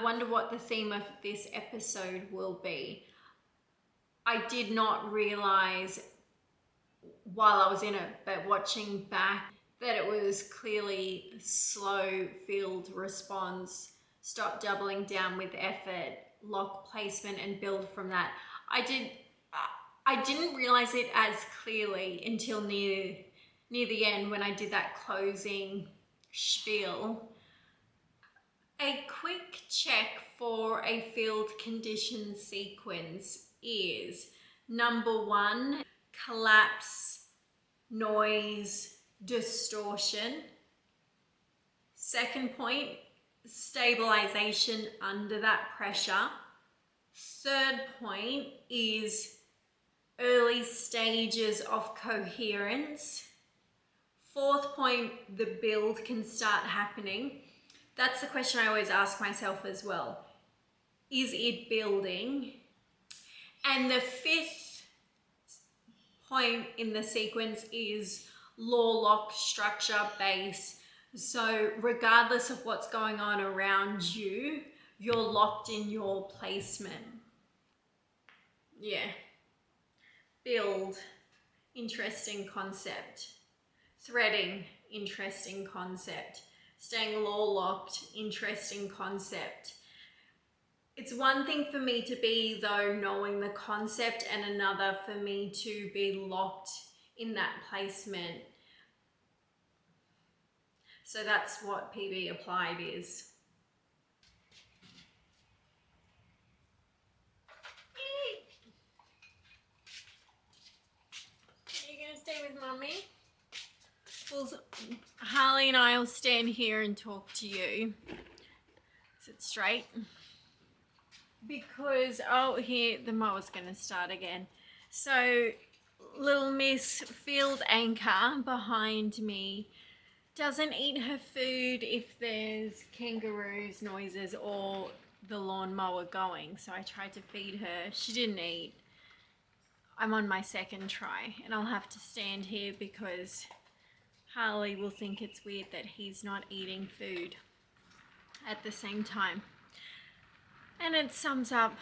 wonder what the theme of this episode will be. I did not realize while I was in it, but watching back, that it was clearly slow field response, stop doubling down with effort, lock placement and build from that. I didn't realize it as clearly until near the end when I did that closing spiel. A quick check for a field condition sequence is number 1, collapse, noise, distortion. Second point, stabilization under that pressure. Third point is early stages of coherence. Fourth point, the build can start happening. That's the question I always ask myself as well. Is it building? And the fifth point in the sequence is law, lock, structure, base. So regardless of what's going on around you, you're locked in your placement. Yeah. Build, interesting concept. Threading, interesting concept. Staying law locked, interesting concept. It's one thing for me to be, though, knowing the concept, and another for me to be locked in that placement. So that's what PB applied is. Are you going to stay with Mummy? Well, Harley and I will stand here and talk to you. Sit straight. Because, oh, here, the mower's going to start again. So, little Miss Field Anchor behind me doesn't eat her food if there's kangaroos, noises, or the lawnmower going. So I tried to feed her. She didn't eat. I'm on my second try, and I'll have to stand here because Harley will think it's weird that he's not eating food at the same time. And it sums up,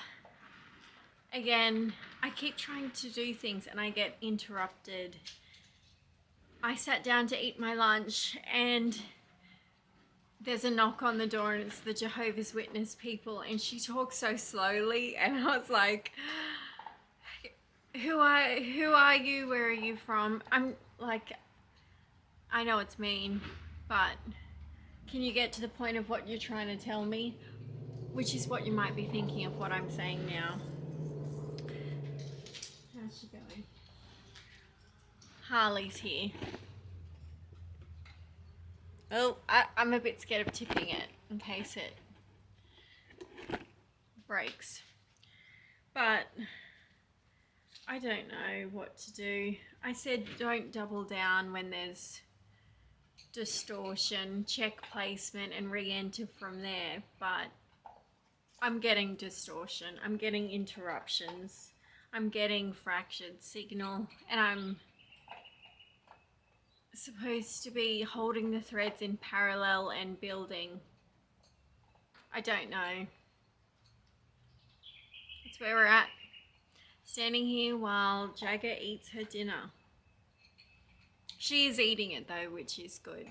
again, I keep trying to do things and I get interrupted. I sat down to eat my lunch and there's a knock on the door and it's the Jehovah's Witness people, and she talks so slowly and I was like, who are you? Where are you from? I'm like, I know it's mean, but can you get to the point of what you're trying to tell me? Which is what you might be thinking of what I'm saying now. How's she going? Harley's here. Oh, I'm a bit scared of tipping it in case it breaks. But I don't know what to do. I said don't double down when there's distortion, check placement and re-enter from there, but I'm getting distortion, I'm getting interruptions, I'm getting fractured signal, and I'm supposed to be holding the threads in parallel and building. I don't know. That's where we're at. Standing here while Jagger eats her dinner. She is eating it though, which is good.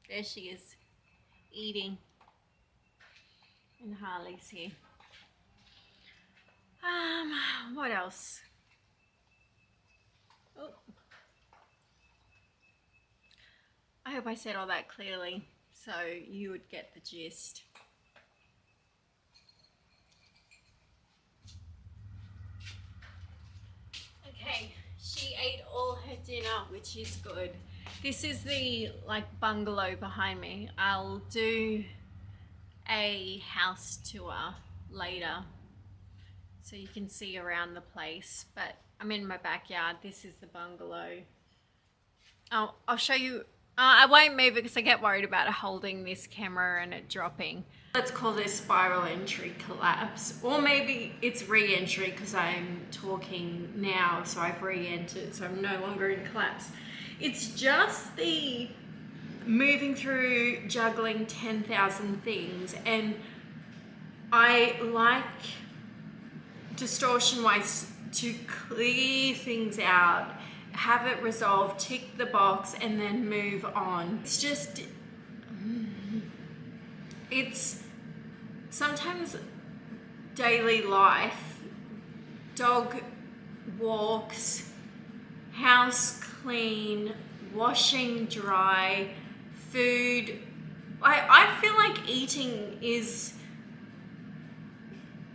There she is, eating. And Harley's here. What else? Oh. I hope I said all that clearly so you would get the gist. Okay, she ate all her dinner, which is good. This is the bungalow behind me. I'll do a house tour later so you can see around the place, but I'm in my backyard. This is the bungalow. I'll show you. I won't move it because I get worried about holding this camera and it dropping. Let's call this spiral entry collapse, or maybe it's re-entry because I'm talking now, so I've re-entered, so I'm no longer in collapse. It's just the moving through juggling 10,000 things, and I like distortion wise to clear things out, have it resolved, tick the box, and then move on. It's sometimes daily life, dog walks, house clean, washing dry, food. I feel like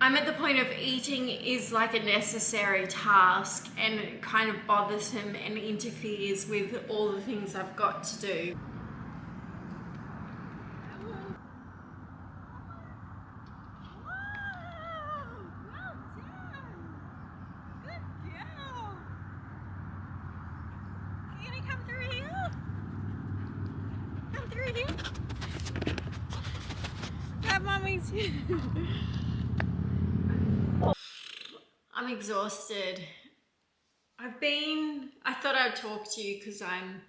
I'm at the point of eating is like a necessary task, and it kind of bothers him and interferes with all the things I've got to do. I'm exhausted. I thought I'd talk to you because I'm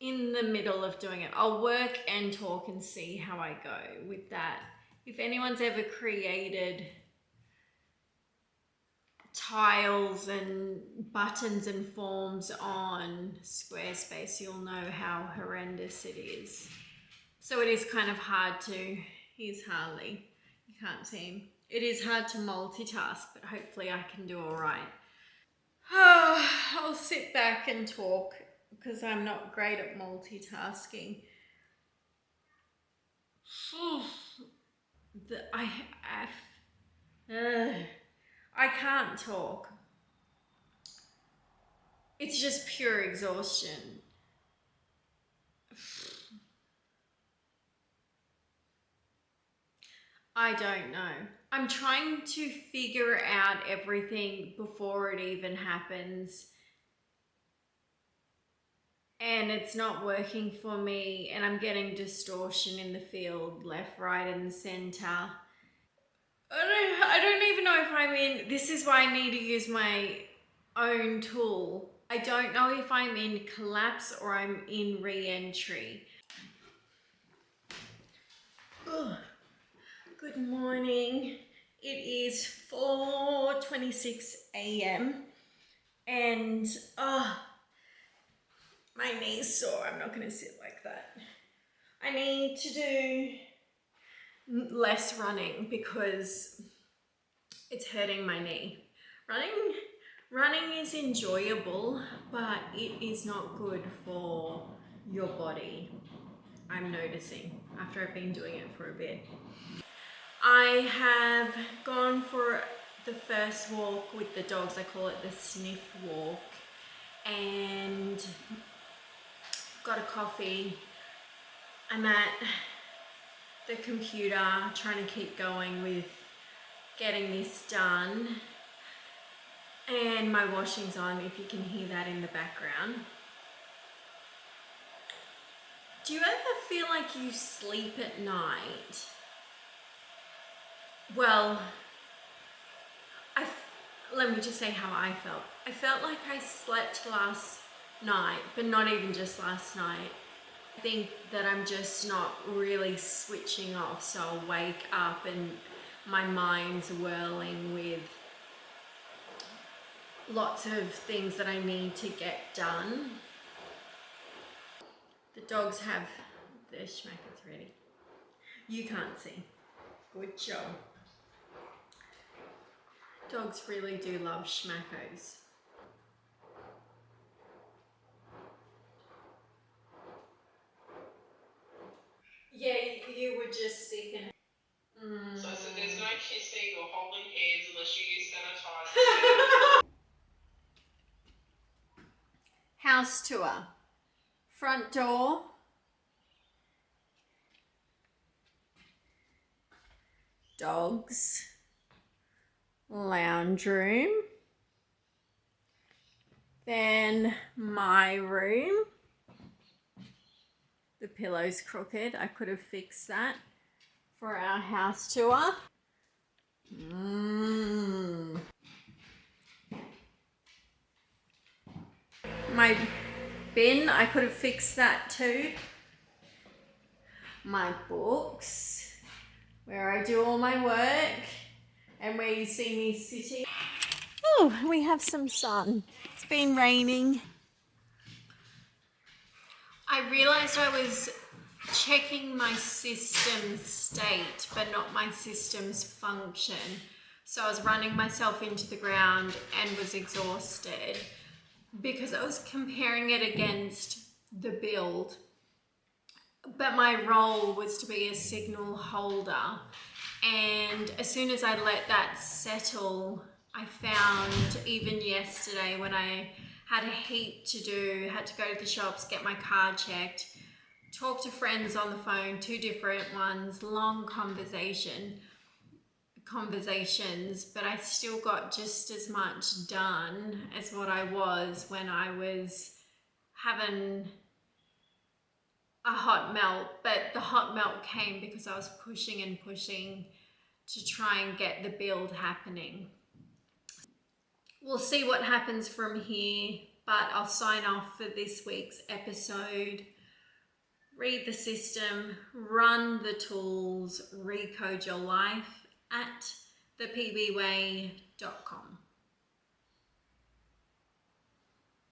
in the middle of doing it. I'll work and talk and see how I go with that. If anyone's ever created tiles and buttons and forms on Squarespace, you'll know how horrendous it is. So it is kind of hard to, here's Harley, you can't see him. It is hard to multitask, but hopefully I can do all right. I'll sit back and talk because I'm not great at multitasking. I can't talk. It's just pure exhaustion. I don't know. I'm trying to figure out everything before it even happens. And it's not working for me, and I'm getting distortion in the field, left, right, and center. I don't even know if I'm in, this is why I need to use my own tool. I don't know if I'm in collapse or I'm in re-entry. Good morning. It is 4:26 a.m. and my knee's sore. I'm not going to sit like that. I need to do less running because it's hurting my knee. Running is enjoyable, but it is not good for your body. I'm noticing after I've been doing it for a bit. I have gone for the first walk with the dogs. I call it the sniff walk, and got a coffee. I'm at the computer trying to keep going with getting this done, and my washing's on, if you can hear that in the background. Do you ever feel like you sleep at night? Well, let me just say how I felt. I felt like I slept last night, but not even just last night. I think that I'm just not really switching off, so I'll wake up and my mind's whirling with lots of things that I need to get done. The dogs have their schmackers ready. You can't see. Good job. Dogs really do love schmackos. Yeah, you were just sick and... So I said there's no kissing or holding hands unless you use sanitizer. House tour. Front door. Dogs. Lounge room. Then my room. The pillow's crooked. I could have fixed that for our house tour. My bin. I could have fixed that too. My books, where I do all my work and where you see me sitting. Oh, we have some sun. It's been raining. I realised I was checking my system's state, but not my system's function. So I was running myself into the ground and was exhausted because I was comparing it against the build. But my role was to be a signal holder. And as soon as I let that settle, I found even yesterday when I had a heap to do, had to go to the shops, get my car checked, talk to friends on the phone, 2 different ones, long conversations, but I still got just as much done as what I was when I was having a hot melt. But the hot melt came because I was pushing and pushing to try and get the build happening. We'll see what happens from here, but I'll sign off for this week's episode. Read the system, run the tools, recode your life at thepbway.com.